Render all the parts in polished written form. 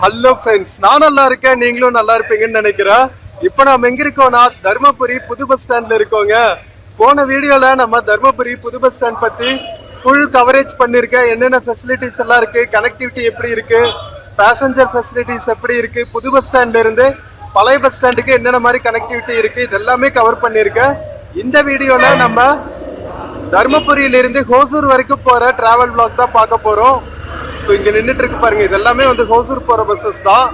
Hello friends, நான் நல்லா இருக்கேன், நீங்களும் நல்லா இருப்பீங்கன்னு நினைக்கிறேன். இப்போ நம்ம எங்க இருக்கோம்னா தர்மபுரி புது பஸ் ஸ்டாண்ட்ல இருக்கோங்க. போன வீடியோல நம்ம தர்மபுரி புது பஸ் ஸ்டாண்ட் பத்தி ஃபுல் கவரேஜ் பண்ணிருக்கேன். என்னென்ன ஃபெசிலிட்டிஸ் எல்லாம் இருக்கு, கனெக்டிவிட்டி எப்படி இருக்கு, பேசஞ்சர் ஃபெசிலிட்டிஸ் எப்படி இருக்கு, புது பஸ் ஸ்டாண்ட்ல இருந்து பழைய பஸ் ஸ்டாண்டுக்கு என்னென்ன மாதிரி கனெக்டிவிட்டி இருக்கு, இதெல்லாமே கவர் பண்ணிருக்கேன். இந்த வீடியோல நம்ம தர்மபுரியிலிருந்து ஹோசூர் வரைக்கும் போற டிராவல் vlog தான் பார்க்க போறோம். ஸோ இங்க நின்றுட்டு இருக்கு பாருங்க, இதெல்லாமே வந்து ஹோசூர் போற பஸ்ஸஸ் தான்.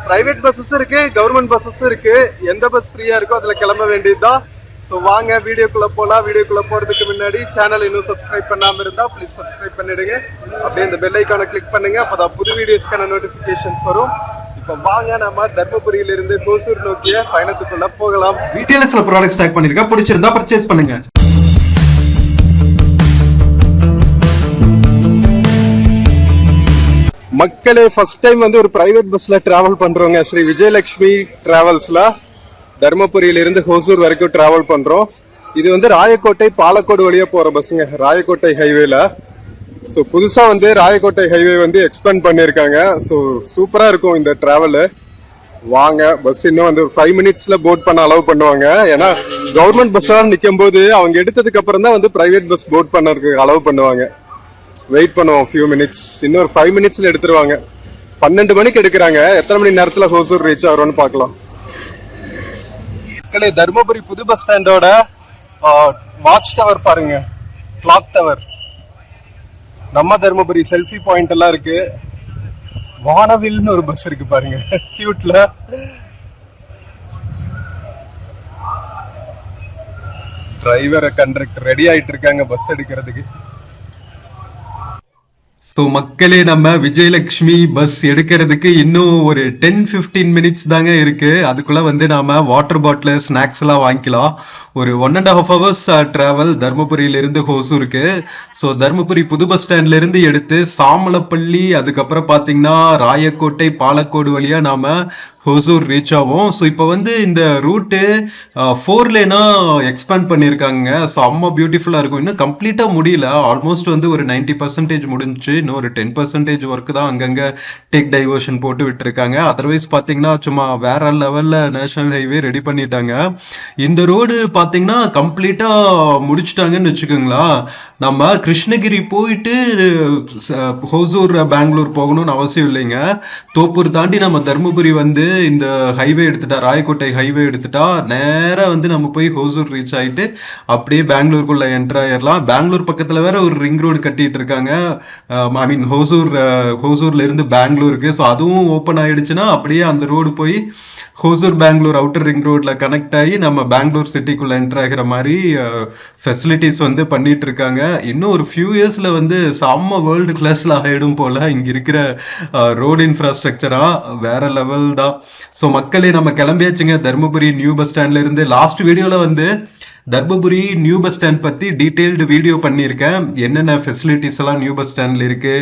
பிரைவேட் பஸ்ஸஸ் இருக்கு, கவர்மெண்ட் பஸ்ஸஸும் இருக்கு. எந்த பஸ் ஃப்ரீயா இருக்கோ அதுல கிளம்ப வேண்டியதுதான். ஸோ வாங்க வீடியோக்குள்ள போலாம். வீடியோக்குள்ள போறதுக்கு முன்னாடி சேனல் இன்னும் சப்ஸ்கிரைப் பண்ணாம இருந்தா ப்ளீஸ் சப்ஸ்கிரைப் பண்ணிடுங்க. அப்படியே இந்த பெல் ஐக்கானை கிளிக் பண்ணுங்க, அப்பதான் புது வீடியோஸ்க்கான நோட்டிபிகேஷன்ஸ் வரும். இப்போ வாங்க நம்ம தர்மபுரியிலிருந்து ஹோசூர் நோக்கிய பயணத்துக்குள்ள போகலாம். வீடியோல சில ப்ராடக்ட்ஸ் டேக் பண்ணிருக்கேன், பிடிச்சிருந்தா பர்ச்சேஸ் பண்ணுங்க. மக்களே, ஃபர்ஸ்ட் டைம் வந்து ஒரு பிரைவேட் பஸ்ல டிராவல் பண்றோங்க. ஸ்ரீ விஜயலட்சுமி டிராவல்ஸ்ல தர்மபுரியிலிருந்து ஹோசூர் வரைக்கும் டிராவல் பண்றோம். இது வந்து ராயக்கோட்டை பாலக்கோடு வழியா போற பஸ்ஸுங்க, ராயக்கோட்டை ஹைவேல. ஸோ புதுசா வந்து ராயக்கோட்டை ஹைவே வந்து எக்ஸ்பேண்ட் பண்ணியிருக்காங்க. ஸோ சூப்பரா இருக்கும் இந்த டிராவல். வாங்க, பஸ் இன்னும் வந்து 5 minutesல போர்ட் பண்ண அலோவ் பண்ணுவாங்க. ஏன்னா கவர்மெண்ட் பஸ் எல்லாம் நிற்கும் போது அவங்க எடுத்ததுக்கு அப்புறம் தான் வந்து பிரைவேட் பஸ் போர்ட் பண்ணறதுக்கு அலோவ் பண்ணுவாங்க. வெயிட் பண்ணுவோம் ஃபியூ மினிட்ஸ், இன்னொரு 5 minutesல எடுத்துருவாங்க. 12 மணிக்கு எடுக்கிறாங்க. எத்தனை மணி நேரத்துல ஹோசூர் ரீச் ஆகிறோம்னு பார்க்கலாம். மக்களே, தர்மபுரி புது பஸ் ஸ்டாண்டோட வாட்ச் டவர் பாருங்க, கிளாக் டவர். நம்ம தர்மபுரி செல்ஃபி பாயிண்ட் எல்லாம் இருக்கு. வானவில்னு ஒரு பஸ் இருக்கு பாருங்க, கியூட்ல. டிரைவர் கண்டக்டர் ரெடி ஆயிட்டு இருக்காங்க பஸ் எடுக்கிறதுக்கு. ஸோ மக்களே, நம்ம விஜயலட்சுமி பஸ் எடுக்கிறதுக்கு இன்னும் ஒரு 10-15 minutes தாங்க இருக்கு. அதுக்குள்ள வந்து நாம வாட்டர் பாட்டில், ஸ்நாக்ஸ் எல்லாம் வாங்கிக்கலாம். ஒரு 1.5 hours டிராவல் தர்மபுரியிலிருந்து ஹோசூருக்கு. ஸோ தர்மபுரி புது பஸ் ஸ்டாண்ட்ல இருந்து எடுத்து சாமலப்பள்ளி, அதுக்கப்புறம் பாத்தீங்கன்னா ராயக்கோட்டை பாலக்கோடு வழியா நாம ஹோசூர் ரீச் ஆகும். ஸோ இப்போ வந்து இந்த ரூட்டு 4 லேனா எக்ஸ்பேண்ட் பண்ணியிருக்காங்க. ஸோ அம்மா பியூட்டிஃபுல்லாக இருக்கும். இன்னும் கம்ப்ளீட்டாக முடியல, ஆல்மோஸ்ட் வந்து ஒரு 90% முடிஞ்சு. இன்னும் ஒரு 10% ஒர்க் தான் அங்கங்கே டேக் டைவர்ஷன் போட்டு விட்டுருக்காங்க. அதர்வைஸ் பார்த்தீங்கன்னா சும்மா வேற லெவலில் நேஷனல் ஹைவே ரெடி பண்ணிட்டாங்க. இந்த ரோடு பார்த்தீங்கன்னா கம்ப்ளீட்டாக முடிச்சுட்டாங்கன்னு வச்சுக்கோங்களா. நம்ம கிருஷ்ணகிரி போயிட்டு ஹோசூர் பெங்களூர் போகணும்னு அவசியம் இல்லைங்க. தோப்பூர் தாண்டி நம்ம தர்மபுரி வந்து இந்த ஹைவே எடுத்துட்டா, ராயக்கோட்டை ஹைவே எடுத்துட்டா நேரா வந்து நம்ம போய் ஹோசூர் ரீச் ஆயிட்டு அப்படியே பெங்களூருக்குள்ள என்டர் ஆயிடலாம். பெங்களூர் பக்கத்துல வேற ஒரு ரிங் ரோடு கட்டிட்டு இருக்காங்க. ஐ மீன் ஹோசூர்ல இருந்து பெங்களூருக்கு. ஸோ அதுவும் ஓப்பன் ஆயிடுச்சுன்னா அப்படியே அந்த ரோடு போய் ஹோசூர் பெங்களூர் அவுட்டர் ரிங் ரோட்ல கனெக்ட் ஆகி நம்ம பெங்களூர் சிட்டிக்குள்ள என்டர் ஆகிற மாதிரி ஃபெசிலிட்டிஸ் வந்து பண்ணிட்டு இருக்காங்க. இன்னும் ஒரு ஃபியூ இயர்ஸ்ல வந்து செம்ம வேர்ல்டு கிளாஸ்ல ஆயிடும் போல இங்க இருக்கிற ரோடு இன்ஃப்ராஸ்ட்ரக்சரா வேற லெவல் தான். ஸோ மக்களே, நம்ம கிளம்பியாச்சுங்க தர்மபுரி நியூ பஸ் ஸ்டாண்ட்ல இருந்து. லாஸ்ட் வீடியோல வந்து தர்மபுரி நியூ பஸ் ஸ்டாண்ட் பத்தி டீடைல்டு வீடியோ பண்ணியிருக்கேன். என்னென்ன ஃபெசிலிட்டிஸ் எல்லாம் நியூ பஸ் ஸ்டாண்ட்ல இருக்கு,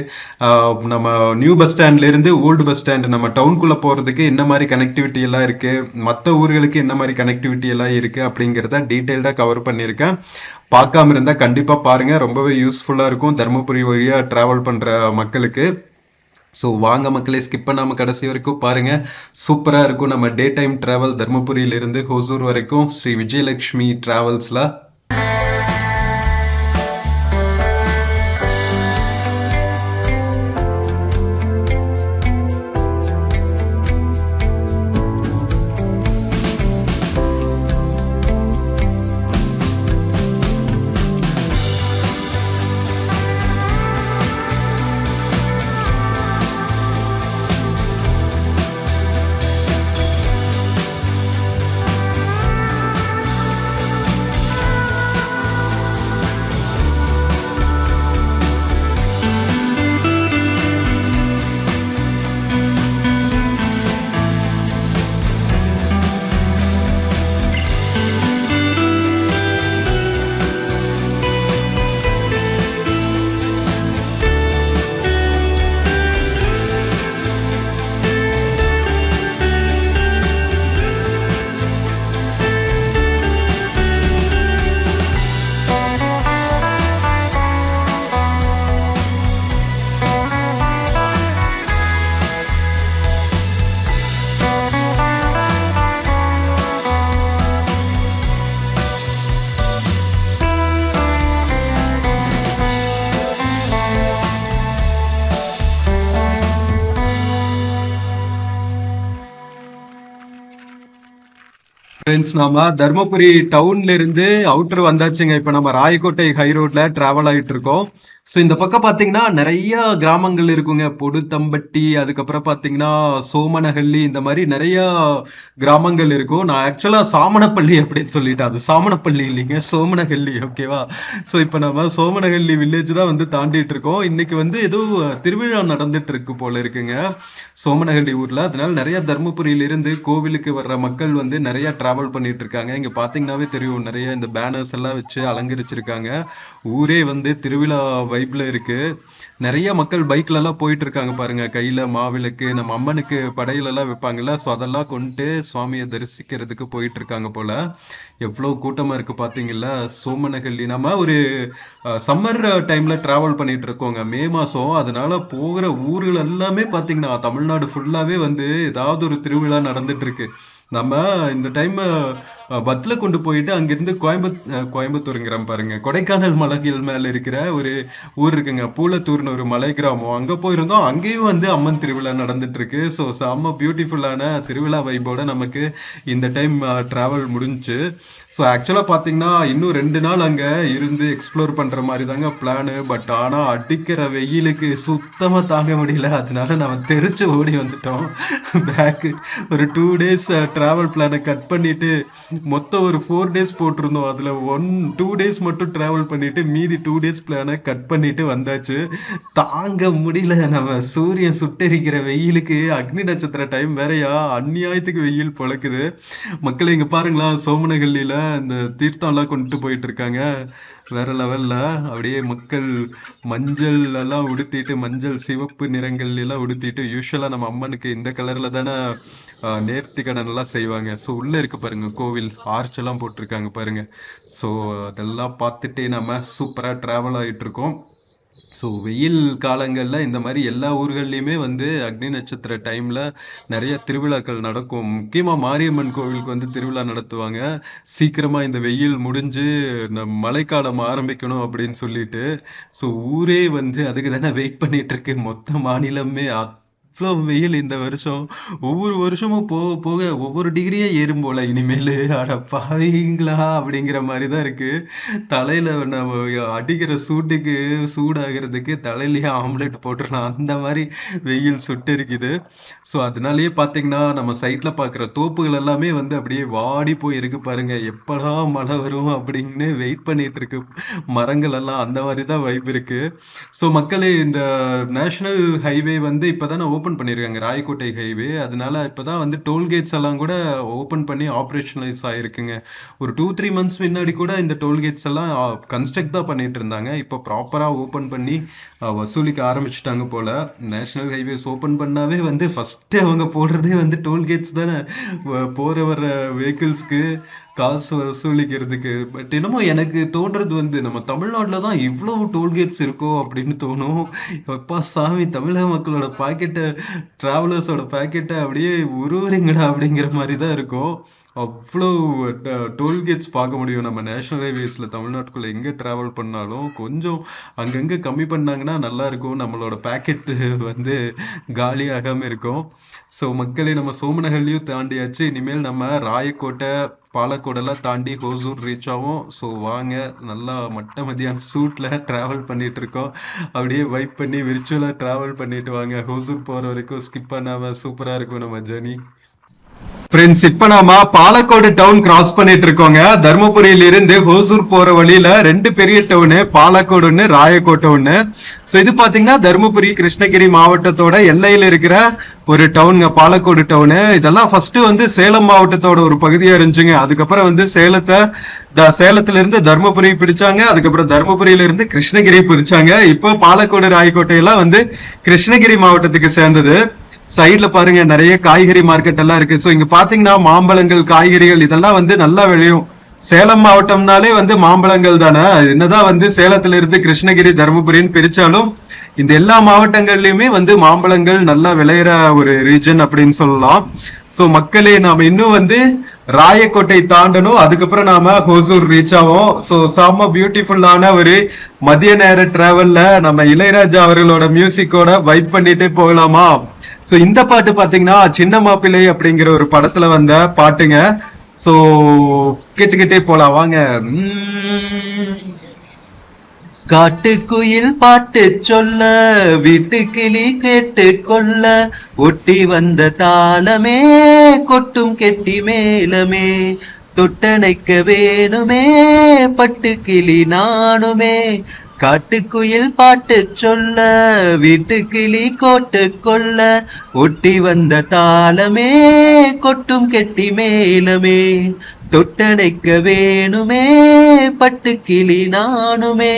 நம்ம நியூ பஸ் ஸ்டாண்ட்ல இருந்து ஓல்டு பஸ் ஸ்டாண்ட் நம்ம டவுனுக்குள்ள போறதுக்கு என்ன மாதிரி கனெக்டிவிட்டி எல்லாம் இருக்கு, மற்ற ஊர்களுக்கு என்ன மாதிரி கனெக்டிவிட்டி எல்லாம் இருக்கு அப்படிங்கிறத டீடைல்டா கவர் பண்ணியிருக்கேன். பார்க்காம இருந்தா கண்டிப்பா பாருங்க, ரொம்பவே யூஸ்ஃபுல்லா இருக்கும் தர்மபுரி வழியா டிராவல் பண்ற மக்களுக்கு. ஸோ வாங்க மக்களே, ஸ்கிப் பண்ணாமல் கடைசி வரைக்கும் பாருங்க, சூப்பராக இருக்கும். நம்ம டே டைம் டிராவல் தர்மபுரியிலிருந்து ஹோசூர் வரைக்கும் ஸ்ரீ விஜயலட்சுமி டிராவல்ஸ்ல. ஃப்ரெண்ட்ஸ், நாம தர்மபுரி டவுன்ல இருந்து அவுட்டர் வந்தாச்சுங்க. இப்ப நம்ம ராயக்கோட்டை ஹை ரோட்ல டிராவல் ஆயிட்டு இருக்கோம். ஸோ இந்த பக்கம் பாத்தீங்கன்னா நிறைய கிராமங்கள் இருக்குங்க. பொடுத்தம்பட்டி, அதுக்கப்புறம் பாத்தீங்கன்னா சோமனஹள்ளி, இந்த மாதிரி நிறைய கிராமங்கள் இருக்கும். நான் ஆக்சுவலா சாமனப்பள்ளி அப்படின்னு சொல்லிட்டேன். அது சாமனப்பள்ளி இல்லைங்க, சோமனஹள்ளி. ஓகேவா? ஸோ இப்ப நம்ம சோமனஹள்ளி வில்லேஜ் தான் வந்து தாண்டிட்டு இருக்கோம். இன்னைக்கு வந்து ஏதோ திருவிழா நடந்துட்டு இருக்கு போல இருக்குங்க சோமனஹள்ளி ஊர்ல. அதனால நிறைய தர்மபுரியில இருந்து கோவிலுக்கு வர்ற மக்கள் வந்து நிறைய டிராவல் பண்ணிட்டு இருக்காங்க. இங்க பாத்தீங்கன்னாவே தெரியும், நிறைய இந்த பேனர்ஸ் எல்லாம் வச்சு அலங்கரிச்சிருக்காங்க. ஊரே வந்து திருவிழா வைப்ல இருக்கு. நிறைய மக்கள் பைக்ல எல்லாம் போயிட்டு இருக்காங்க பாருங்க. கையில மாவிளக்கு, நம்ம அம்மனுக்கு படையில எல்லாம் வைப்பாங்கல்ல, ஸோ அதெல்லாம் கொண்டு சுவாமியை தரிசிக்கிறதுக்கு போயிட்டு இருக்காங்க போல. எவ்வளவு கூட்டமா இருக்கு பாத்தீங்களா சோமனஹள்ளி. நம்ம ஒரு சம்மர் டைம்ல டிராவல் பண்ணிட்டு இருக்கோங்க, மே மாசம். அதனால போகிற ஊர்கள் எல்லாமே பாத்தீங்கன்னா தமிழ்நாடு ஃபுல்லாவே வந்து ஏதாவது ஒரு திருவிழா நடந்துட்டு இருக்கு. நம்ம இந்த டைம் பத்ல கொண்டு போயிட்டு அங்கிருந்து கோயம்புத்தூருங்கிற பாருங்க, கொடைக்கானல் மலைகள் மேல இருக்கிற ஒரு ஊர் இருக்குங்க, பூலத்தூர்னு ஒரு மலை கிராமம். அங்க போயிருந்தோம். அங்கேயும் வந்து அம்மன் திருவிழா நடந்துட்டு இருக்கு. ஸோ செம்ம பியூட்டிஃபுல்லான திருவிழா வைபோட நமக்கு இந்த டைம் டிராவல் முடிஞ்சு. ஸோ ஆக்சுவலா பாத்தீங்கன்னா இன்னும் 2 நாள் அங்க இருந்து எக்ஸ்ப்ளோர் பண்ற மாதிரி தாங்க பிளானு. பட் ஆனா அடிக்கிற வெயிலுக்கு சுத்தமா தாங்க முடியல. அதனால நம்ம தெரிச்சு ஓடி வந்துட்டோம் பேக். ஒரு 2 டேஸ் டிராவல் பிளானை கட் பண்ணிட்டு மொத்தம் ஒரு 4 டேஸ் போட்டிருந்தோம். அதுல 2 டேஸ் மட்டும் டிராவல் பண்ணிட்டு மீதி 2 டேஸ் பிளானை கட் பண்ணிட்டு வந்தாச்சு. தாங்க முடியல. நம்ம சூரியன் சுட்டெரிக்கிற வெயிலுக்கு, அக்னி நட்சத்திர டைம் வேறையா, அந்நியாயத்துக்கு வெயில் பொழக்குது. மக்களை இங்க பாருங்களா, சோமனஹள்ளியில இந்த தீர்த்தம் எல்லாம் கொண்டு போயிட்டு இருக்காங்க. வேற லெவல்ல அப்படியே மக்கள் மஞ்சள் எல்லாம் உடுத்திட்டு, மஞ்சள் சிவப்பு நிறங்கள் எல்லாம் உடுத்திட்டு, யூஸ்வலா நம்ம அம்மனுக்கு இந்த கலர்ல தானே நேர்த்தி கடன் எல்லாம் செய்வாங்க. ஸோ உள்ள இருக்கு பாருங்க கோவில், ஆர்ச் எல்லாம் போட்டிருக்காங்க பாருங்க. ஸோ அதெல்லாம் பார்த்துட்டே நம்ம சூப்பரா டிராவல் ஆயிட்டு இருக்கோம். ஸோ வெயில் காலங்களில் இந்த மாதிரி எல்லா ஊர்கள்லையுமே வந்து அக்னி நட்சத்திர டைமில் நிறைய திருவிழாக்கள் நடக்கும். முக்கியமாக மாரியம்மன் கோவிலுக்கு வந்து திருவிழா நடத்துவாங்க. சீக்கிரமாக இந்த வெயில் முடிஞ்சு மழைக்காலம் ஆரம்பிக்கணும் அப்படின்னு சொல்லிட்டு. ஸோ ஊரே வந்து அதுக்கு தானே வெயிட் பண்ணிட்டு இருக்கு. மொத்த மாநிலமே இவ்வளோ வெயில் இந்த வருஷம். ஒவ்வொரு வருஷமும் போக போக ஒவ்வொரு டிகிரியே ஏறும் போல இனிமேல். அட பாவீங்களா அப்படிங்கிற மாதிரி தான் இருக்கு. தலையில நம்ம அடிக்கிற சூட்டுக்கு சூடாகிறதுக்கு தலையிலேயே ஆம்லெட் போட்டுடலாம், அந்த மாதிரி வெயில் சுட்டு இருக்குது. ஸோ அதனாலயே பார்த்தீங்கன்னா நம்ம சைட்ல பார்க்குற தோப்புகள் எல்லாமே வந்து அப்படியே வாடி போய் இருக்கு பாருங்க. எப்படா மழை வரும் அப்படின்னு வெயிட் பண்ணிட்டு இருக்கு மரங்கள் எல்லாம். அந்த மாதிரி தான் வைப் இருக்கு. ஸோ மக்களே, இந்த நேஷனல் ஹைவே வந்து இப்போதானே ஓப்பன் பண்ணிருக்காங்க, ராயக்கோட்டை ஹைவே. அதனால இப்பதான் வந்து டோல்கேட்ஸ் எல்லாம் கூட ஓபன் பண்ணி ஆப்ரேஷனலைஸ் ஆயிருக்குங்க. ஒரு 2-3 மந்த்ஸ் முன்னாடி கூட இந்த டோல்கேட்ஸ் எல்லாம் கன்ஸ்ட்ரக்ட் தான் பண்ணிட்டு இருந்தாங்க. இப்போ ப்ராப்பரா ஓபன் பண்ணி வசூலிக்க ஆரம்பிச்சுட்டாங்க போல. நேஷனல் ஹைவேஸ் ஓபன் பண்ணாவே வந்து ஃபர்ஸ்ட் அவங்க போடுறதே வந்து டோல்கேட்ஸ் தானே, போற வர வெஹிக்கிள்ஸ்க்கு காசு வசூலிக்கிறதுக்கு. பட் என்னமோ எனக்கு தோன்றது வந்து நம்ம தமிழ்நாட்டில் தான் இவ்வளவு டோல்கேட்ஸ் இருக்கோ அப்படின்னு தோணும். எப்பா சாமி, தமிழக மக்களோட பாக்கெட்டை, டிராவலர்ஸோட பாக்கெட்டை அப்படியே உருவறீங்கடா அப்படிங்கிற மாதிரி தான் இருக்கும். அவ்வளோ டோல்கேட்ஸ் பார்க்க முடியும் நம்ம நேஷனல் ஹைவேஸில். தமிழ்நாட்டுக்குள்ளே எங்கே ட்ராவல் பண்ணாலும் கொஞ்சம் அங்கங்கே கம்மி பண்ணாங்கன்னா நல்லா இருக்கும். நம்மளோட பேக்கெட்டு வந்து காலியாகாமல் இருக்கும். ஸோ மக்களே, நம்ம சோமனஹள்ளியும் தாண்டியாச்சு. இனிமேல் நம்ம ராயக்கோட்டை, பாலக்கோடெல்லாம் தாண்டி ஹோசூர் ரீச் ஆகும். ஸோ வாங்க, நல்லா மதியான சூட்டில் ட்ராவல் பண்ணிட்டு இருக்கோம். அப்படியே வைப் பண்ணி விர்ச்சுவலாக ட்ராவல் பண்ணிட்டு வாங்க. ஹோசூர் போகிற வரைக்கும் ஸ்கிப் பண்ணாமல் சூப்பராக இருக்கும் நம்ம ஜர்னி. ஃப்ரெண்ட்ஸ், இப்ப நாம பாலக்கோடு டவுன் கிராஸ் பண்ணிட்டு இருக்கோங்க. தர்மபுரியில இருந்து ஹோசூர் போற வழியில 2 பெரிய டவுனு, பாலக்கோடு ஒண்ணு, ராயக்கோட்டை ஒண்ணு. ஸோ இது பாத்தீங்கன்னா தர்மபுரி கிருஷ்ணகிரி மாவட்டத்தோட எல்லையில இருக்கிற ஒரு டவுனுங்க, பாலக்கோடு டவுனு. இதெல்லாம் ஃபர்ஸ்ட் வந்து சேலம் மாவட்டத்தோட ஒரு பகுதியா இருந்துச்சுங்க. அதுக்கப்புறம் வந்து சேலத்துல இருந்து தர்மபுரி பிரிச்சாங்க. அதுக்கப்புறம் தர்மபுரியில இருந்து கிருஷ்ணகிரி பிரிச்சாங்க. இப்போ பாலக்கோடு, ராயக்கோட்டை எல்லாம் வந்து கிருஷ்ணகிரி மாவட்டத்துக்கு சேர்ந்தது. சைட்ல பாருங்க நிறைய காய்கறி மார்க்கெட் எல்லாம் இருக்கு. ஸோ இங்க பாத்தீங்கன்னா மாம்பழங்கள், காய்கறிகள் இதெல்லாம் வந்து நல்லா விளையும். சேலம் மாவட்டம்னாலே வந்து மாம்பழங்கள் தானே. என்னதான் வந்து சேலத்துல இருந்து கிருஷ்ணகிரி, தர்மபுரின்னு பிரிச்சாலும் இந்த எல்லா மாவட்டங்கள்லயுமே வந்து மாம்பழங்கள் நல்லா விளையிற ஒரு ரீஜன் அப்படின்னு சொல்லலாம். ஸோ மக்களே, நாம இன்னும் வந்து ராயக்கோட்டை தாண்டணும். அதுக்கப்புறம் நாம ஹோசூர் ரீச் ஆவோம். ஸோ செம்ம பியூட்டிஃபுல்லான ஒரு மதிய நேர டிராவல்ல நம்ம இளையராஜா அவர்களோட மியூசிக்கோட வைப் பண்ணிட்டு போகலாமா? ஸோ இந்த பாட்டு பாத்தீங்கன்னா சின்ன மாப்பிள்ளை அப்படிங்கிற ஒரு படத்துல வந்த பாட்டுங்க. சோ கேட்டுக்கிட்டே போலாம் வாங்க. உம். காட்டுக்குயில் பாட்டு சொல்ல வீட்டு கிளி கேட்டு கொள்ள ஒட்டி வந்த தாளமே கொட்டும் கெட்டி மேலமே தொட்டணைக்க வேணுமே பட்டு கிளி நானுமே. காட்டுக்குயில் பாட்டு சொல்ல வீட்டு கிளி கோட்டு கொள்ள ஒட்டி வந்த தாளமே கொட்டும் கெட்டி மேலமே தொட்டடைக்க வேணுமே பட்டு கிளி நானுமே.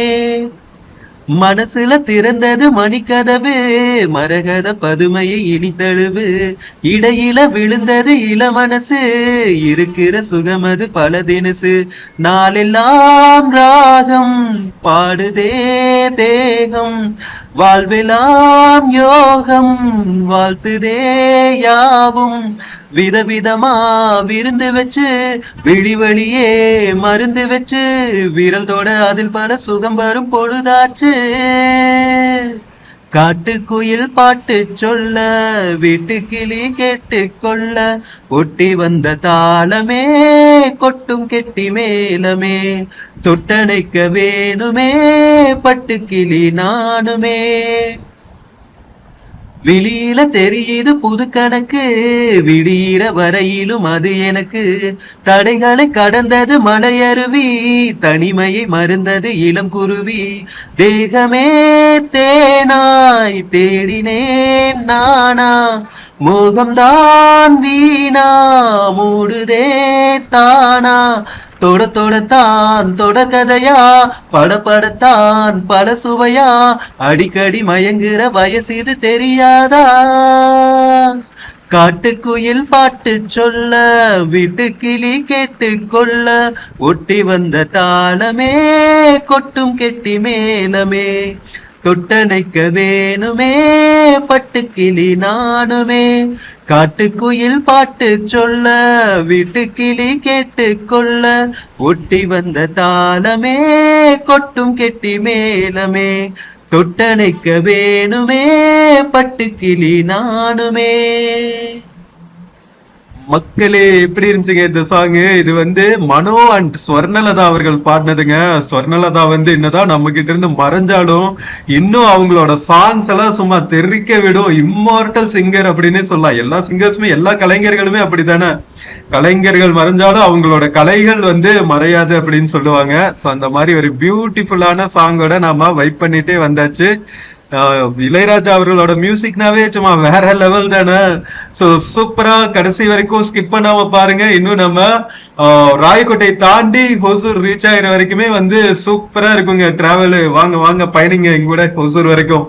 மனசுல திறந்தது மணிக்கதவு மரகத பதுமையை இனித்தழுவு இடையில விழுந்தது இள மனசு இருக்கிற சுகமது பல தினசு. நாளெல்லாம் ராகம் பாடுதே தேகம் வாழ்வெல்லாம் யோகம் வாழ்த்துதே யாவும் விதவிதமா விருந்து வச்சு விழி வழியே மருந்து வச்சு விரல் தொட அதில் பல சுகம் வரும் பொழுதாச்சு. காட்டுக்குயில் பாட்டு சொல்ல வீட்டு கிளி கேட்டு கொள்ள ஒட்டி வந்த தாளமே கொட்டும் கெட்டி மேலமே தொட்டணைக்க வேணுமே பட்டு கிளி நானுமே. வெளியில தெரியுது புது கணக்கு விடியிற வரையிலும் அது எனக்கு தடைகளை கடந்தது மலையருவி தனிமையை மறந்தது இளம் குருவி. தேகமே தேனாய் தேடினேன் நானா மோகம்தான் வீணா மூடுதே தானா தொட தொடத்தான் தொட கதையா படப்படத்தான் பல சுவையா அடிக்கடி மயங்குற வயசு இது தெரியாதா. காட்டுக்குயில் பாட்டு சொல்ல வீட்டு கிளி கேட்டு கொள்ள ஒட்டி வந்த தாளமே கொட்டும் கெட்டி மேலமே தொட்டணைக்க வேணுமே பட்டு கிளி நானுமே. காட்டுக்குயில் பாட்டு சொல்ல வீட்டு கிளி கேட்டு கொள்ள ஒட்டி வந்த தாளமே கொட்டும் கெட்டி மேலமே தொட்டணைக்க வேணுமே பட்டு கிளி நானுமே. மக்களே எப்படி இருந்துச்சுங்க இந்த சாங்? இது வந்து மனோ அண்ட் ஸ்வர்ணலதா அவர்கள் பாடினதுங்க. ஸ்வர்ணலதா வந்து என்னதான் நம்ம கிட்ட இருந்து மறைஞ்சாலும் இன்னும் அவங்களோட சாங்ஸ் எல்லாம் சும்மா தெரிக்க விடும். இம்மார்டல் சிங்கர் அப்படின்னு சொல்லலாம். எல்லா சிங்கர்ஸுமே எல்லா கலைஞர்களுமே அப்படித்தானே. கலைஞர்கள் மறைஞ்சாலும் அவங்களோட கலைகள் வந்து மறையாது அப்படின்னு சொல்லுவாங்க. சோ அந்த மாதிரி ஒரு பியூட்டிஃபுல்லான சாங்கோட நாம வைப் பண்ணிட்டே வந்தாச்சு. இளையராஜா அவர்களோட மியூசிக்னாவே சும்மா வேற லெவல் தானே. சோ சூப்பரா கடைசி வரைக்கும் ஸ்கிப் பண்ணாம பாருங்க. இன்னும் நம்ம ராயக்கோட்டை தாண்டி ஹொசூர் ரீச் ஆகிற வரைக்குமே வந்து சூப்பரா இருக்குங்க டிராவல். வாங்க வாங்க பயணிங்க எங்க கூட ஹொசூர் வரைக்கும்.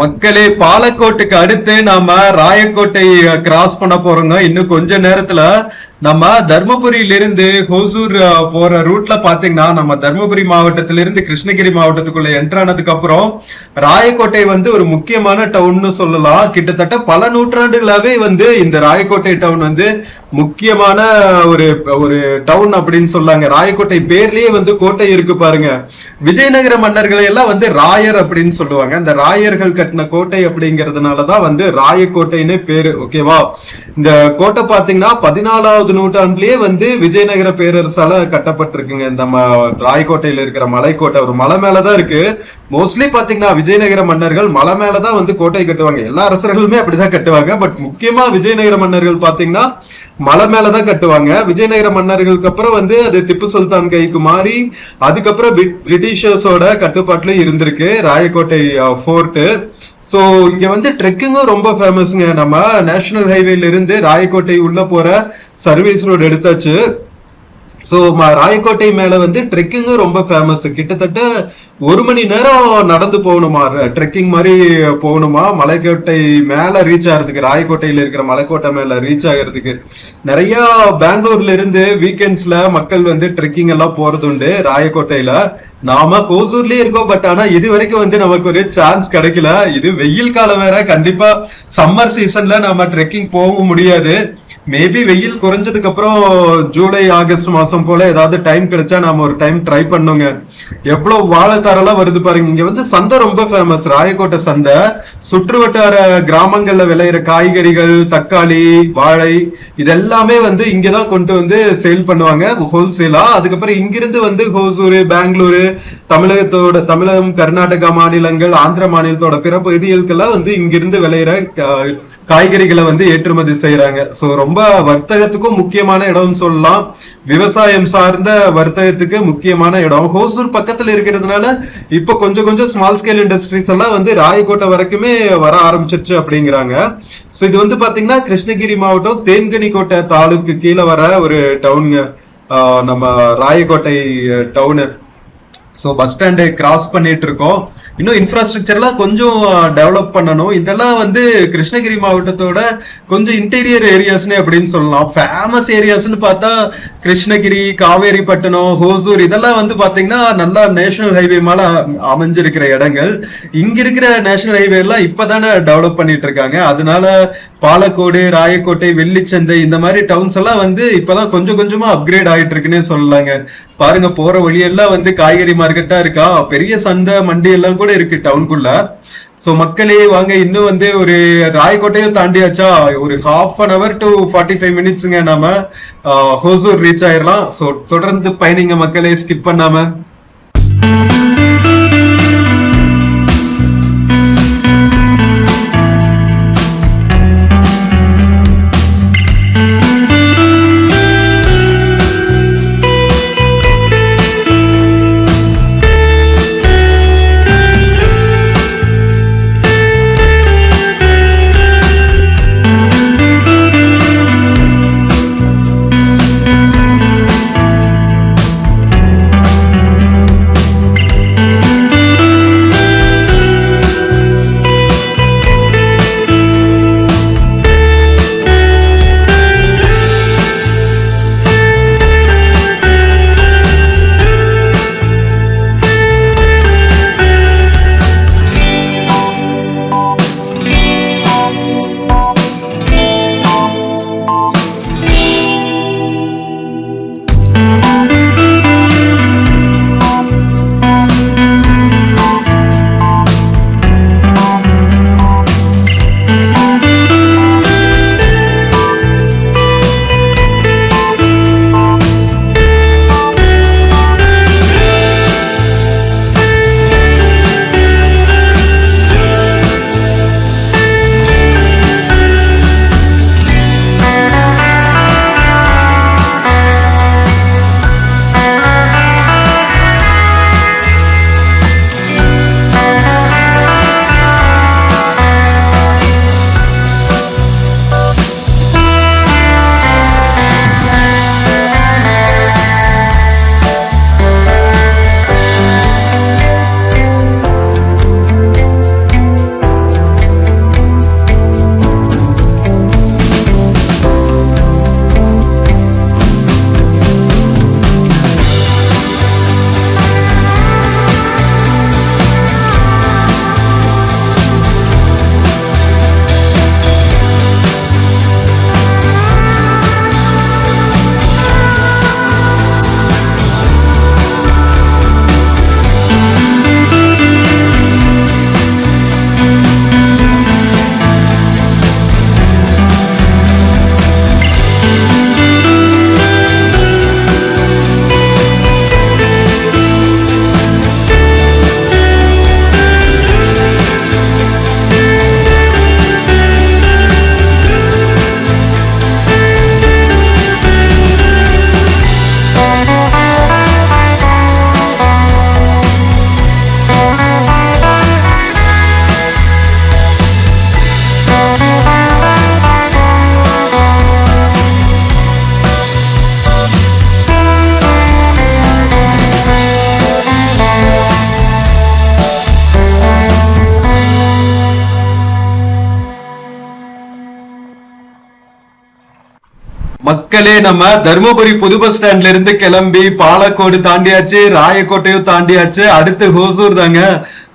மக்களே, பாலக்கோட்டுக்கு அடுத்து நாம ராயக்கோட்டை கிராஸ் பண்ண போறோங்க. இன்னும் கொஞ்ச நேரத்துல நம்ம தர்மபுரியிலிருந்து ஹோசூர் போற ரூட்ல பாத்தீங்கன்னா நம்ம தர்மபுரி மாவட்டத்திலிருந்து கிருஷ்ணகிரி மாவட்டத்துக்குள்ள என்ட்ரானதுக்கு அப்புறம் ராயக்கோட்டை வந்து ஒரு முக்கியமான டவுன்னு சொல்லலாம். கிட்டத்தட்ட பல நூற்றாண்டுகளாவே வந்து இந்த ராயக்கோட்டை டவுன் வந்து முக்கியமான ஒரு ஒரு டவுன் அப்படின்னு சொல்லாங்க. ராயக்கோட்டை பேர்லயே வந்து கோட்டை இருக்கு பாருங்க. விஜயநகர மன்னர்களை எல்லாம் வந்து ராயர் அப்படின்னு சொல்லுவாங்க. இந்த ராயர்கள் கட்டின கோட்டை அப்படிங்கறதுனாலதான் வந்து ராயக்கோட்டைன்னு பேரு. ஓகேவா? இந்த கோட்டை பாத்தீங்கன்னா 14வது நூற்றாண்டுலயே வந்து விஜயநகர பேரரசால கட்டப்பட்டிருக்குங்க. இந்த ராயக்கோட்டையில இருக்கிற மலைக்கோட்டை ஒரு மலை மேலதான் இருக்கு. மோஸ்ட்லி பாத்தீங்கன்னா விஜயநகர மன்னர்கள் மலை மேலதான் வந்து கோட்டை கட்டுவாங்க. எல்லா அரசர்களுமே அப்படிதான் கட்டுவாங்க. பட் முக்கியமா விஜயநகர மன்னர்கள் பாத்தீங்கன்னா மலை மேலதான் கட்டுவாங்க. விஜயநகர மன்னர்களுக்கு அப்புறம் வந்து அது திப்பு சுல்தான் கைக்கு மாறி அதுக்கப்புறம் பிரிட்டிஷர்ஸோட கட்டுப்பாட்டுல இருந்திருக்கு ராயக்கோட்டை ஃபோர்ட். சோ இங்க வந்து ட்ரெக்கிங்கும் ரொம்ப ஃபேமஸ்ங்க. நம்ம நேஷனல் ஹைவேல இருந்து ராயக்கோட்டை உள்ள போற சர்வீஸ் ரோடு எடுத்தாச்சு. சோ ராயக்கோட்டை மேல வந்து ட்ரெக்கிங்கும் ரொம்ப ஃபேமஸ். கிட்டத்தட்ட 1 மணி நேரம் நடந்து போகணுமா, ட்ரெக்கிங் மாதிரி போகணுமா மலைக்கோட்டை மேல ரீச் ஆகிறதுக்கு. ராயக்கோட்டையில இருக்கிற மலைக்கோட்டை மேல ரீச் ஆகிறதுக்கு நிறைய பெங்களூர்ல இருந்து வீக்கெண்ட்ஸ்ல மக்கள் வந்து ட்ரெக்கிங் எல்லாம் போறது உண்டு ராயக்கோட்டையில. நாம ஹோசூர்லயே இருக்கோம். பட் ஆனா இது வரைக்கும் வந்து நமக்கு ஒரு சான்ஸ் கிடைக்கல. இது வெயில் காலம் வேற. கண்டிப்பா சம்மர் சீசன்ல நாம ட்ரெக்கிங் போக முடியாது. மேபி வெயில் குறைஞ்சதுக்கு அப்புறம் ஜூலை ஆகஸ்ட் மாசம் போல ஏதாவது டைம் கிடைச்சா நாம ஒரு டைம் ட்ரை பண்ணுங்க. எவ்வளவு வாழைத்தாரெல்லாம் வருது பாருங்க. இங்க வந்து சந்தை ரொம்ப ஃபேமஸ். ராயக்கோட்டை சந்தை சுற்று வட்டார கிராமங்கள்ல விளையிற காய்கறிகள், தக்காளி, வாழை இதெல்லாமே வந்து இங்கதான் கொண்டு வந்து சேல் பண்ணுவாங்க ஹோல்சேலா. அதுக்கப்புறம் இங்கிருந்து வந்து ஹோசூரு, பெங்களூரு, தமிழகம், கர்நாடகா மாநிலங்கள், ஆந்திர மாநிலத்தோட பிற பகுதிகளுக்கெல்லாம் வந்து இங்கிருந்து விளையிற காய்கறிகளை வந்து ஏற்றுமதி செய்யறாங்க. சோ ரொம்ப வர்த்தகத்துக்கும் முக்கியமான இடம்னு சொல்லலாம். விவசாயம் சார்ந்த வர்த்தகத்துக்கு முக்கியமான இடம். ஹோசூர் பக்கத்துல இருக்கிறதுனால இப்ப கொஞ்சம் கொஞ்சம் ஸ்மால் ஸ்கேல் இண்டஸ்ட்ரீஸ் எல்லாம் வந்து ராயக்கோட்டை வரைக்குமே வர ஆரம்பிச்சிருச்சு அப்படிங்கிறாங்க. சோ இது வந்து பாத்தீங்கன்னா கிருஷ்ணகிரி மாவட்டம் தேன்கனிக்கோட்டை தாலுக்கு கீழே வர ஒரு டவுனுங்க நம்ம Rayakottai town. So bus stand cross பண்ணிட்டு இருக்கோம். இன்னும் இன்ஃப்ராஸ்ட்ரக்சர்லாம் கொஞ்சம் டெவலப் பண்ணணும். இதெல்லாம் வந்து கிருஷ்ணகிரி மாவட்டத்தோட கொஞ்சம் இன்டீரியர் ஏரியாஸ்னே அப்படின்னு சொல்லலாம். ஃபேமஸ் ஏரியாஸ்ன்னு பார்த்தா கிருஷ்ணகிரி, காவேரிப்பட்டினம், ஹோசூர் இதெல்லாம் வந்து பாத்தீங்கன்னா நல்லா நேஷனல் ஹைவே மேல அமைஞ்சிருக்கிற இடங்கள். இங்க இருக்கிற நேஷனல் ஹைவே எல்லாம் இப்பதானே டெவலப் பண்ணிட்டு இருக்காங்க. அதனால பாலக்கோடு, ராயக்கோட்டை, வெள்ளிச்சந்தை இந்த மாதிரி டவுன்ஸ் எல்லாம் வந்து இப்பதான் கொஞ்சம் கொஞ்சமா அப்கிரேட் ஆயிட்டு இருக்குன்னே சொல்லலாங்க. பாருங்க, போற வழியெல்லாம் வந்து காய்கறி மார்க்கெட்டா இருக்கா, பெரிய சந்தை மண்டி எல்லாம் கூட இருக்கு டவுனுக்குள்ள. சோ மக்களே வாங்க, இன்னும் வந்து ஒரு ராயக்கோட்டையும் தாண்டியாச்சா, ஒரு ½ to 45 மினிட்ஸ்ங்க நாம ஹோசூர் ரீச் ஆயிடலாம். சோ தொடர்ந்து பயணிங்க மக்களே, ஸ்கிப் பண்ணாம. மக்களே நம்ம தர்மபுரி புது பஸ் ஸ்டாண்ட்ல இருந்து கிளம்பி பாலக்கோடு தாண்டியாச்சு, ராயக்கோட்டையும் தாண்டியாச்சு, அடுத்து ஹோசூர் தாங்க.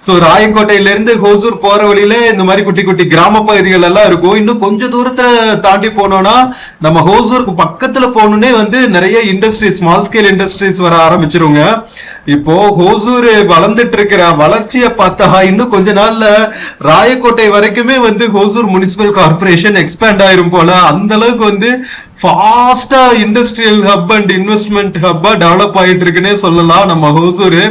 சோ ராயக்கோட்டையில இருந்து ஹோசூர் போற வழியில இந்த மாதிரி குட்டி குட்டி கிராம பகுதிகள் எல்லாம் இருக்கும். இன்னும் கொஞ்ச தூரத்துல தாண்டி போனோம்னா நம்ம ஹோசூருக்கு பக்கத்துல போகணுன்னே வந்து நிறைய இண்டஸ்ட்ரீஸ், ஸ்மால் ஸ்கேல் இண்டஸ்ட்ரீஸ் வர ஆரம்பிச்சிருங்க. இப்போ ஹோசூர் வளர்ந்துட்டு இருக்கிற வளர்ச்சியை பார்த்தா இன்னும் கொஞ்ச நாள்ல ராயக்கோட்டை வரைக்குமே வந்து ஹோசூர் முனிசிபல் கார்பரேஷன் எக்ஸ்பேண்ட் ஆயிரும் போல. அந்த அளவுக்கு வந்து ஃபாஸ்டா இண்டஸ்ட்ரியல் ஹப் அண்ட் இன்வெஸ்ட்மெண்ட் ஹப்பா டெவலப் ஆயிட்டு இருக்குன்னே சொல்லலாம் நம்ம ஹோசூர்.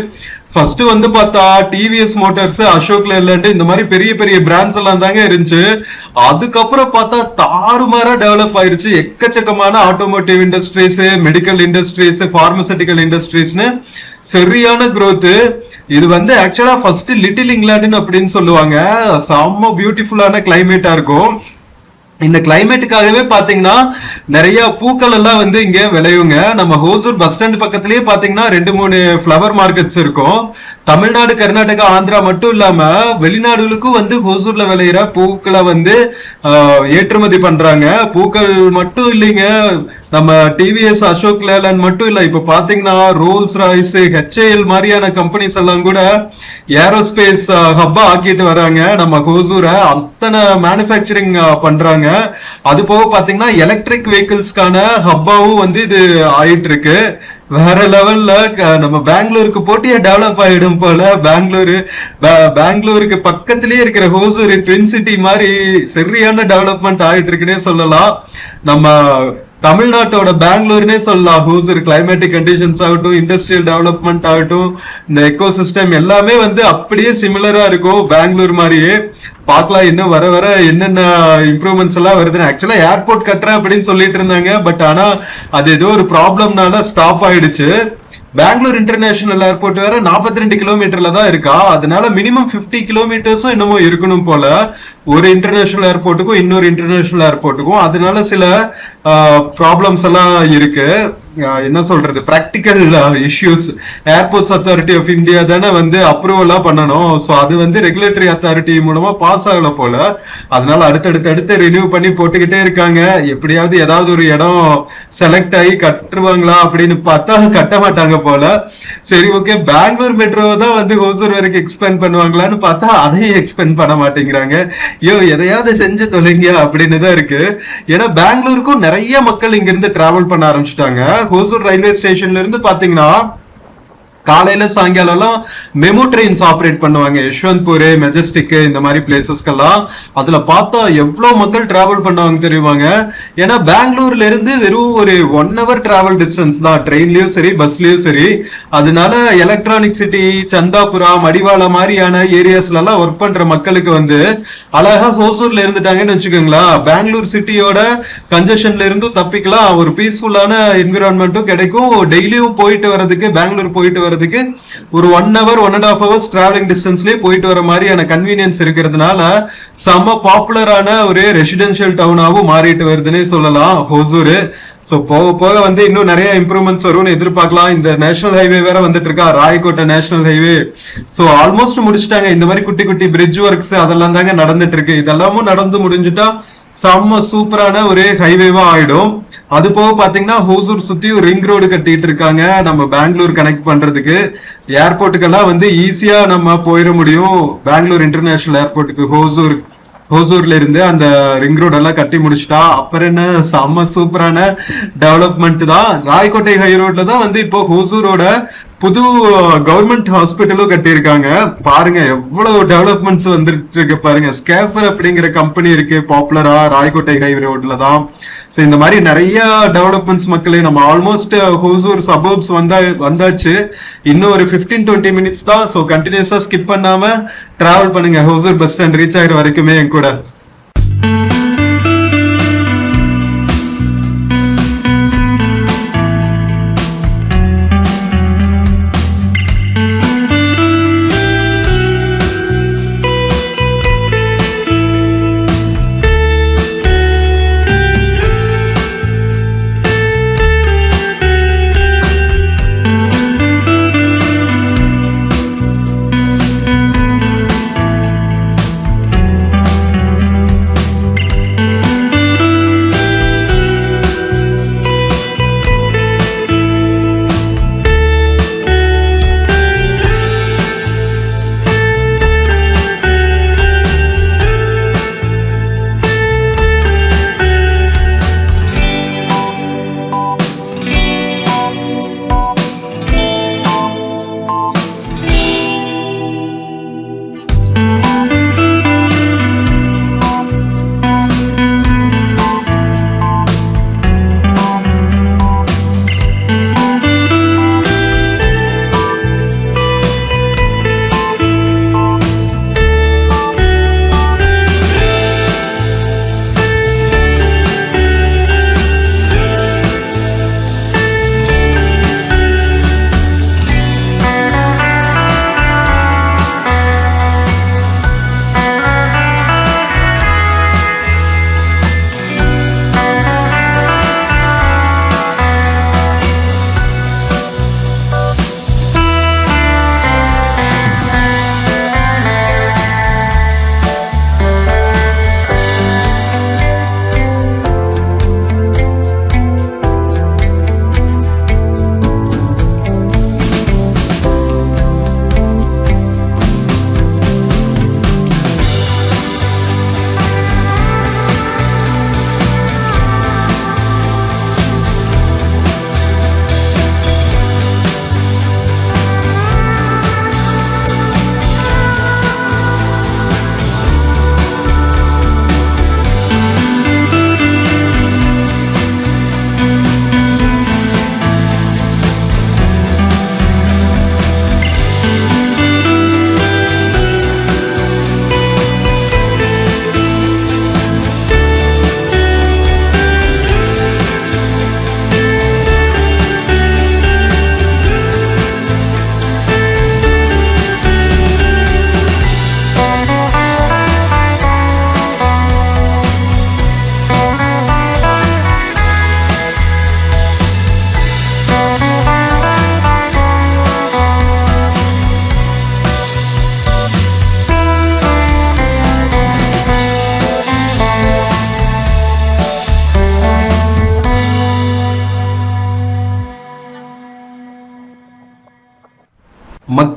ஃபர்ஸ்ட் வந்து பார்த்தா டிவிஎஸ் மோட்டார்ஸ், அசோக் லேலண்ட் இந்த மாதிரி பெரிய பெரிய பிராண்ட்ஸ் எல்லாம் தாங்க இருந்துச்சு. அதுக்கப்புறம் பார்த்தா தாறுமாறா டெவலப் ஆயிருச்சு. எக்கச்சக்கமான automotive industries, medical industries, pharmaceutical இண்டஸ்ட்ரீஸ்னு சரியான growth. இது வந்து ஆக்சுவலா ஃபர்ஸ்ட் லிட்டில் இங்கிலாந்து அப்படின்னு சொல்லுவாங்க. செம்ம பியூட்டிஃபுல்லான கிளைமேட்டா இருக்கும். இந்த கிளைமேட்டுக்காகவே பாத்தீங்கன்னா நிறைய பூக்கள் எல்லாம் வந்து இங்க விளையுங்க. நம்ம ஹோசூர் பஸ் ஸ்டாண்ட் பக்கத்திலேயே பாத்தீங்கன்னா 2-3 ஃபிளவர் மார்க்கெட்ஸ் இருக்கும். தமிழ்நாடு, கர்நாடகா, ஆந்திரா மட்டும் இல்லாம வெளிநாடுகளுக்கும் வந்து ஹோசூர்ல விளையிற பூக்களை வந்து ஏற்றுமதி பண்றாங்க. பூக்கள் மட்டும் இல்லைங்க, நம்ம டிவிஎஸ், அசோக் லேலண்ட் மட்டும் இல்ல, இப்ப பாத்தீங்கன்னா ரோல்ஸ் ராய்ஸ், ஹெச்ஏஎல் மாதிரியான கம்பெனிஸ் எல்லாம் கூட ஏரோஸ்பேஸ் ஹப்பா ஆக்கிட்டு வராங்க நம்ம ஹோசூரை. அத்தனை மேனுபேக்சரிங் பண்றாங்க. அது போக பாத்தீங்கன்னா எலக்ட்ரிக் வெஹிக்கிள்ஸ்க்கான ஹப்பாவும் வந்து இது ஆயிட்டு இருக்கு. வேற லெவல்ல நம்ம பெங்களூருக்கு போட்டியா டெவலப் ஆயிடும் போல. பெங்களூருக்கு பக்கத்திலேயே இருக்கிற ஹோசூர் ட்வின் சிட்டி மாதிரி சரியான டெவலப்மெண்ட் ஆயிட்டு இருக்குன்னே சொல்லலாம். நம்ம தமிழ்நாட்டோட பெங்களூர்னே சொல்லலாம் ஹோசூர். கிளைமேட்டிக் கண்டிஷன்ஸ் ஆகட்டும், இண்டஸ்ட்ரியல் டெவலப்மெண்ட் ஆகட்டும், இந்த எக்கோ சிஸ்டம் எல்லாமே வந்து அப்படியே சிமிலரா இருக்கும் பெங்களூர் மாதிரியே. பார்க்கலாம் இன்னும் வர வர என்னென்ன இம்ப்ரூவ்மெண்ட்ஸ் எல்லாம் வருதுன்னு. ஆக்சுவலா ஏர்போர்ட் கட்டுறேன் அப்படின்னு சொல்லிட்டு இருந்தாங்க, பட் ஆனா அது ஏதோ ஒரு ப்ராப்ளம்னால ஸ்டாப் ஆயிடுச்சு. பெங்களூர் இன்டர்நேஷனல் ஏர்போர்ட் வேற 42 கிலோமீட்டர்ல தான் இருக்கா. அதனால மினிமம் 50 கிலோமீட்டர்ஸும் என்னமோ இருக்கணும் போல ஒரு இன்டர்நேஷனல் ஏர்போர்ட்டுக்கும் இன்னொரு இன்டர்நேஷனல் ஏர்போர்ட்டுக்கும். அதனால சில ப்ராப்ளம்ஸ் எல்லாம் இருக்கு. என்ன சொல்றது, practical issues. Airports authority of India தானே வந்து அப்ரூவலா பண்ணணும். ஸோ அது வந்து ரெகுலேட்டரி அத்தாரிட்டி மூலமா பாஸ் ஆகல போல. அதனால அடுத்தடுத்து ரினியூ பண்ணி போட்டுக்கிட்டே இருக்காங்க. எப்படியாவது ஏதாவது ஒரு இடம் செலக்ட் ஆகி கட்டுருவாங்களா அப்படின்னு பார்த்தா கட்ட மாட்டாங்க போல. சரி, ஓகே, பெங்களூர் மெட்ரோவை தான் வந்து ஹோசூர் வரைக்கும் எக்ஸ்பேண்ட் பண்ணுவாங்களான்னு பார்த்தா அதையும் எக்ஸ்பேண்ட் பண்ண மாட்டேங்கிறாங்க. எதையாவது செஞ்சு தொலைங்க அப்படின்னு தான் இருக்கு. ஏன்னா பெங்களூருக்கும் நிறைய மக்கள் இங்க இருந்து டிராவல் பண்ண ஆரம்பிச்சுட்டாங்க. ஹோசூர் ரயில்வே ஸ்டேஷன்ல இருந்து பாத்தீங்கன்னா காலையில சாயங்காலம் எல்லாம் மெமோ ட்ரெயின்ஸ் ஆப்ரேட் பண்ணுவாங்க. யஷ்வந்த்பூர், மெஜஸ்டிக் இந்த மாதிரி பிளேசஸ்க்கெல்லாம். அதுல பார்த்தா எவ்வளவு மக்கள் டிராவல் பண்ணுவாங்க தெரியுமாங்க. ஏன்னா பெங்களூர்ல இருந்து வெறும் ஒரு 1 hour டிராவல் டிஸ்டன்ஸ் தான், ட்ரெயின்லயும் சரி பஸ்லயும் சரி. அதனால எலக்ட்ரானிக் சிட்டி, சந்தாபுரா, மடிவாளா மாதிரியான ஏரியாஸ்ல எல்லாம் ஒர்க் பண்ற மக்களுக்கு வந்து அழகா ஹோசூர்ல இருந்துட்டாங்கன்னு வச்சுக்கோங்களா. பெங்களூர் சிட்டியோட கன்ஜெஷன்ல இருந்தும் தப்பிக்கலாம், ஒரு பீஸ்ஃபுல்லான என்விரான்மெண்ட்டும் கிடைக்கும். டெய்லியும் போயிட்டு வர்றதுக்கு, பெங்களூர் போயிட்டு வர்றதுக்கு ஒரு 1 hour 1.5 hours டிராவலிங் டிஸ்டன்ஸ்லயே போயிட்டு வர மாதிரியான கன்வீனியன்ஸ் இருக்கிறதுனால செம்ம பாப்புலரான ஒரு ரெசிடென்ஷியல் டவுனாவும் மாறிட்டு வருதுன்னே சொல்லலாம் ஹோசூர். சோ போக போக வந்து இன்னும் நிறைய இம்ப்ரூவ்மெண்ட்ஸ் வரும்னு எதிர்பார்க்கலாம். இந்த நேஷனல் ஹைவே வேற வந்துட்டு இருக்கா, Rayakottai national highway. So almost முடிச்சுட்டாங்க. இந்த மாதிரி குட்டி குட்டி பிரிட்ஜ் ஒர்க்ஸ் அதெல்லாம் தாங்க நடந்துட்டு இருக்கு. இதெல்லாமும் நடந்து முடிஞ்சுட்டா செம்ம சூப்பரான ஒரு ஹைவேவா ஆயிடும். அது போக பாத்தீங்கன்னா ஹோசூர் சுத்தி ஒரு ரிங் ரோடு கட்டிட்டு இருக்காங்க நம்ம பெங்களூர் கனெக்ட் பண்றதுக்கு. ஏர்போர்ட்டுக்கெல்லாம் வந்து ஈஸியா நம்ம போயிட முடியும். பெங்களூர் இன்டர்நேஷனல் ஏர்போர்ட்டுக்கு ஹோசூர்ல இருந்து அந்த ரிங் ரோட் எல்லாம் கட்டி முடிச்சுட்டா அப்புறம் என்ன செம்ம சூப்பரான டெவலப்மெண்ட் தான். ராயக்கோட்டை ஹை ரோட்ல தான் வந்து இப்போ ஹோசூரோட புது கவர்மெண்ட் ஹாஸ்பிட்டலும் கட்டியிருக்காங்க. பாருங்க எவ்வளவு டெவலப்மெண்ட்ஸ் வந்துட்டு இருக்கு பாருங்க. ஸ்கேஃபர் அப்படிங்கிற கம்பெனி இருக்கு பாப்புலரா ராயக்கோட்டை ஹை ரோட்ல தான். சோ இந்த மாதிரி நிறைய டெவலப்மெண்ட்ஸ் மக்களே. நம்ம ஆல்மோஸ்ட் ஹோசூர் சபர்ப்ஸ் வந்தாச்சு. இன்னும் ஒரு 15-20 மினிட்ஸ் தான். சோ கண்டினியூஸா ஸ்கிப் பண்ணாம டிராவல் பண்ணுங்க ஹோசூர் பஸ் ஸ்டாண்ட் ரீச் ஆகிற வரைக்குமே என் கூட.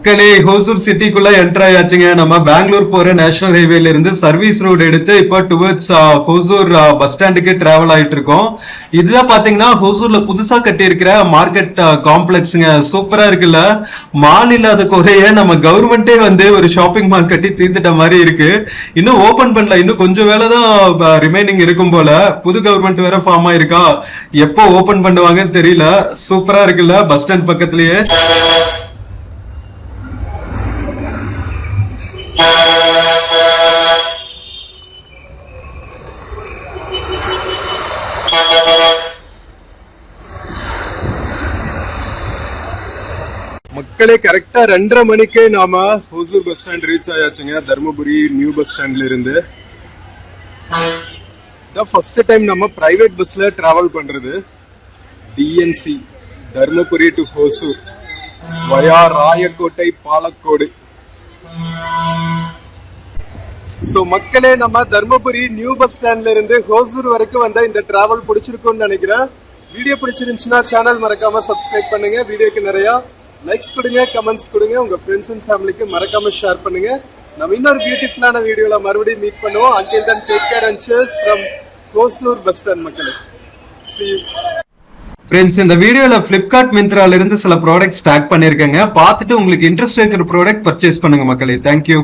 மக்களே, ஹோசூர் சிட்டிக்குள்ள என்டர் ஆயாச்சுங்க. நம்ம பெங்களூர் போற நேஷனல் ஹைவேல இருந்து சர்வீஸ் ரோடு எடுத்து இப்போ டுவர்ட்ஸ் ஹோசூர் பஸ் ஸ்டாண்டுக்கு டிராவல் ஆயிட்டு இருக்கோம். இதுதான் பாத்தீங்கன்னா ஹோசூர்ல புதுசா கட்டி இருக்கிற மார்க்கெட் காம்ப்ளெக்ஸ்ங்க. சூப்பரா இருக்குல்ல. மால் இல்லாத குறைய நம்ம கவர்மெண்டே வந்து ஒரு ஷாப்பிங் மால் கட்டி தீர்த்துட்ட மாதிரி இருக்கு. இன்னும் ஓபன் பண்ணல, இன்னும் கொஞ்சம் வேலை தான் ரிமைனிங் இருக்கும் போல. புது கவர்மெண்ட் வேற ஃபார்ம் ஆயிருக்கா, எப்போ ஓபன் பண்ணுவாங்கன்னு தெரியல. சூப்பரா இருக்குல்ல பஸ் ஸ்டாண்ட் பக்கத்துலயே. மக்களே, கரெக்டா 2:30 மணிக்கு நாம ஹோசூர் பஸ் ஸ்டாண்ட் ரீச் ஆயாச்சுங்க. தர்மபுரி நியூ பஸ் ஸ்டாண்ட்ல இருந்து ஃபர்ஸ்ட் டைம் நம்ம பிரைவேட் பஸ்ல டிராவல் பண்றது. TNC Dharmapuri to Hosur via Rayakottai Palacode. So மக்களே, நம்ம தர்மபுரி நியூ பஸ் ஸ்டாண்ட்ல இருந்து ஹோசூர் வரைக்கும் வந்த இந்த டிராவல் பிடிச்சிருக்கும்னு நினைக்கிறேன். வீடியோ பிடிச்சிருந்துச்சுன்னா சேனல் மறக்காம சப்ஸ்கிரைப் பண்ணுங்க. வீடியோக்கு நிறைய லைக்ஸ் கொடுங்க, கமெண்ட்ஸ் கொடுங்க. உங்க ஃப்ரெண்ட்ஸ் அண்ட் ஃபேமிலிக்கு மறக்காம ஷேர் பண்ணுங்க. நம்ம இன்னொரு பியூட்டிஃபுல்லான வீடியோல மறுபடியும் மீட் பண்ணுவோம். until then take care and cheers from Hosur bus stand மக்களே. see you. ஃப்ரெண்ட்ஸ், இந்த வீடியோல பிளிப்கார்ட் மிந்த்ரால இருந்து சில ப்ராடக்ட்ஸ் டேக் பண்ணிருக்கேங்க. பார்த்துட்டு உங்களுக்கு இன்ட்ரெஸ்ட் இருக்கிற ப்ராடக்ட் பர்ச்சேஸ் பண்ணுங்க மக்களே. தேங்க்யூ.